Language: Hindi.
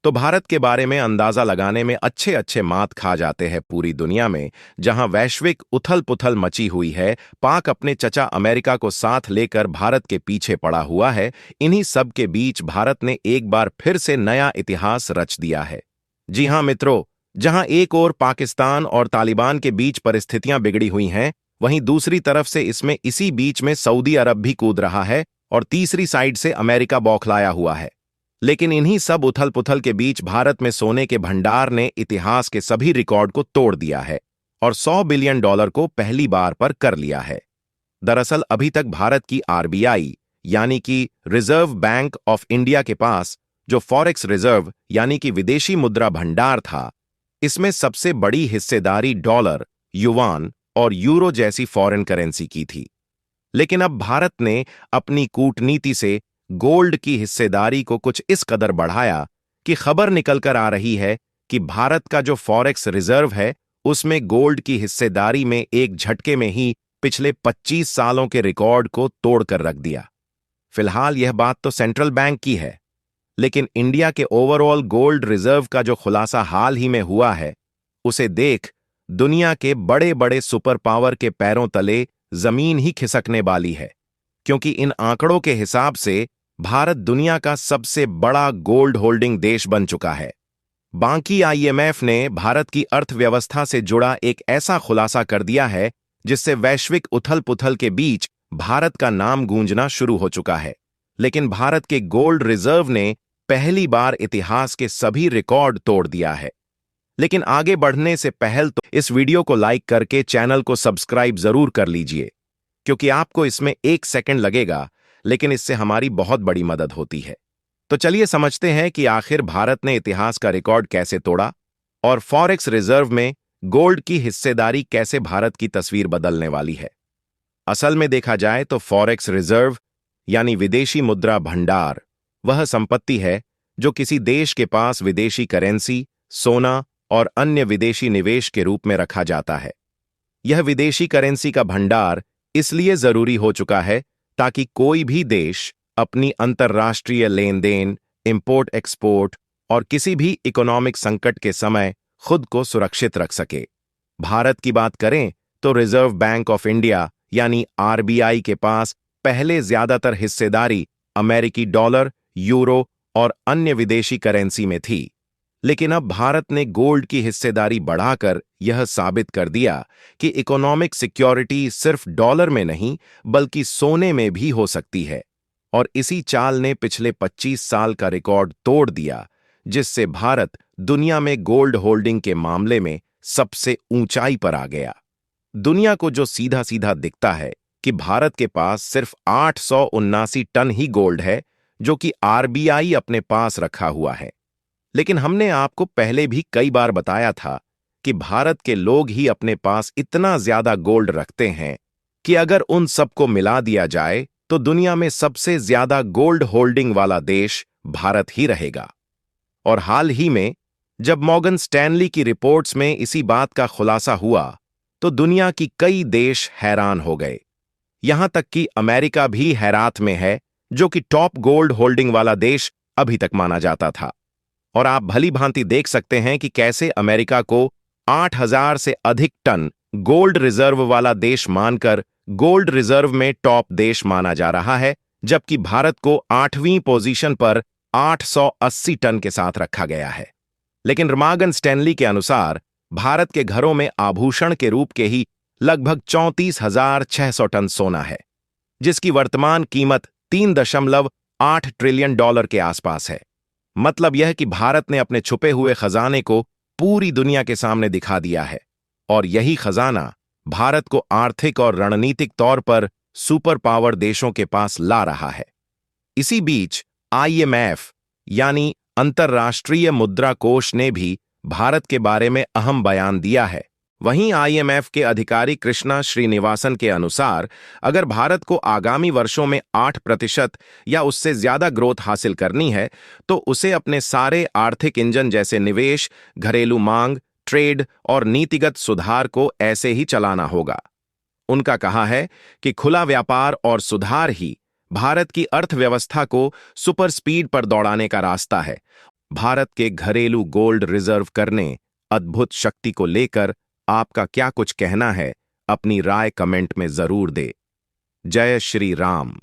तो भारत के बारे में अंदाजा लगाने में अच्छे अच्छे मात खा जाते हैं। पूरी दुनिया में जहां वैश्विक उथल पुथल मची हुई है, पाक अपने चचा अमेरिका को साथ लेकर भारत के पीछे पड़ा हुआ है। इन्हीं सब के बीच भारत ने एक बार फिर से नया इतिहास रच दिया है। जी हां मित्रों, जहां एक ओर पाकिस्तान और तालिबान के बीच परिस्थितियां बिगड़ी हुई हैं, वहीं दूसरी तरफ से इसमें इसी बीच में सऊदी अरब भी कूद रहा है और तीसरी साइड से अमेरिका बौखलाया हुआ है। लेकिन इन्हीं सब उथल पुथल के बीच भारत में सोने के भंडार ने इतिहास के सभी रिकॉर्ड को तोड़ दिया है और $100 बिलियन को पहली बार पर कर लिया है। दरअसल अभी तक भारत की आरबीआई यानी कि रिजर्व बैंक ऑफ इंडिया के पास जो फॉरेक्स रिजर्व यानी कि विदेशी मुद्रा भंडार था, इसमें सबसे बड़ी हिस्सेदारी डॉलर, युवान और यूरो जैसी फॉरेन करेंसी की थी। लेकिन अब भारत ने अपनी कूटनीति से गोल्ड की हिस्सेदारी को कुछ इस कदर बढ़ाया कि खबर निकलकर आ रही है कि भारत का जो फॉरेक्स रिजर्व है, उसमें गोल्ड की हिस्सेदारी में एक झटके में ही पिछले 25 सालों के रिकॉर्ड को तोड़कर रख दिया। फिलहाल यह बात तो सेंट्रल बैंक की है, लेकिन इंडिया के ओवरऑल गोल्ड रिजर्व का जो खुलासा हाल ही में हुआ है, उसे देख दुनिया के बड़े बड़े सुपर पावर के पैरों तले जमीन ही खिसकने वाली है। क्योंकि इन आंकड़ों के हिसाब से भारत दुनिया का सबसे बड़ा गोल्ड होल्डिंग देश बन चुका है। बाकी आईएमएफ ने भारत की अर्थव्यवस्था से जुड़ा एक ऐसा खुलासा कर दिया है जिससे वैश्विक उथल पुथल के बीच भारत का नाम गूंजना शुरू हो चुका है। लेकिन भारत के गोल्ड रिजर्व ने पहली बार इतिहास के सभी रिकॉर्ड तोड़ दिया है। लेकिन आगे बढ़ने से पहले तो इस वीडियो को लाइक करके चैनल को सब्सक्राइब जरूर कर लीजिए, क्योंकि आपको इसमें 1 सेकंड लगेगा, लेकिन इससे हमारी बहुत बड़ी मदद होती है। तो चलिए समझते हैं कि आखिर भारत ने इतिहास का रिकॉर्ड कैसे तोड़ा और फॉरेक्स रिजर्व में गोल्ड की हिस्सेदारी कैसे भारत की तस्वीर बदलने वाली है। असल में देखा जाए तो फॉरेक्स रिजर्व यानी विदेशी मुद्रा भंडार वह संपत्ति है जो किसी देश के पास विदेशी करेंसी, सोना और अन्य विदेशी निवेश के रूप में रखा जाता है। यह विदेशी करेंसी का भंडार इसलिए जरूरी हो चुका है ताकि कोई भी देश अपनी अंतर्राष्ट्रीय लेन देन, इंपोर्ट एक्सपोर्ट और किसी भी इकोनॉमिक संकट के समय खुद को सुरक्षित रख सके। भारत की बात करें तो रिजर्व बैंक ऑफ इंडिया यानी आरबीआई के पास पहले ज्यादातर हिस्सेदारी अमेरिकी डॉलर, यूरो और अन्य विदेशी करेंसी में थी। लेकिन अब भारत ने गोल्ड की हिस्सेदारी बढ़ाकर यह साबित कर दिया कि इकोनॉमिक सिक्योरिटी सिर्फ डॉलर में नहीं बल्कि सोने में भी हो सकती है। और इसी चाल ने पिछले 25 साल का रिकॉर्ड तोड़ दिया, जिससे भारत दुनिया में गोल्ड होल्डिंग के मामले में सबसे ऊंचाई पर आ गया। दुनिया को जो सीधा सीधा दिखता है कि भारत के पास सिर्फ 879 टन ही गोल्ड है जो कि आरबीआई अपने पास रखा हुआ है। लेकिन हमने आपको पहले भी कई बार बताया था कि भारत के लोग ही अपने पास इतना ज्यादा गोल्ड रखते हैं कि अगर उन सबको मिला दिया जाए तो दुनिया में सबसे ज्यादा गोल्ड होल्डिंग वाला देश भारत ही रहेगा। और हाल ही में जब मॉर्गन स्टैनली की रिपोर्ट्स में इसी बात का खुलासा हुआ तो दुनिया की कई देश हैरान हो गए। यहां तक कि अमेरिका भी हैरात में है, जो कि टॉप गोल्ड होल्डिंग वाला देश अभी तक माना जाता था। और आप भली भांति देख सकते हैं कि कैसे अमेरिका को 8000 से अधिक टन गोल्ड रिजर्व वाला देश मानकर गोल्ड रिजर्व में टॉप देश माना जा रहा है, जबकि भारत को 8वीं पोजीशन पर 880 टन के साथ रखा गया है। लेकिन मॉर्गन स्टैनली के अनुसार भारत के घरों में आभूषण के रूप के ही लगभग 34,600 टन सोना है, जिसकी वर्तमान कीमत $3.8 ट्रिलियन के आसपास है। मतलब यह कि भारत ने अपने छुपे हुए खजाने को पूरी दुनिया के सामने दिखा दिया है और यही खजाना भारत को आर्थिक और रणनीतिक तौर पर सुपर पावर देशों के पास ला रहा है। इसी बीच आईएमएफ यानी अंतर्राष्ट्रीय मुद्रा कोष ने भी भारत के बारे में अहम बयान दिया है। वहीं आईएमएफ के अधिकारी कृष्णा श्रीनिवासन के अनुसार अगर भारत को आगामी वर्षों में 8% या उससे ज्यादा ग्रोथ हासिल करनी है तो उसे अपने सारे आर्थिक इंजन जैसे निवेश, घरेलू मांग, ट्रेड और नीतिगत सुधार को ऐसे ही चलाना होगा। उनका कहा है कि खुला व्यापार और सुधार ही भारत की अर्थव्यवस्था को सुपर स्पीड पर दौड़ाने का रास्ता है। भारत के घरेलू गोल्ड रिजर्व करने अद्भुत शक्ति को लेकर आपका क्या कुछ कहना है? अपनी राय कमेंट में जरूर दे। जय श्री राम।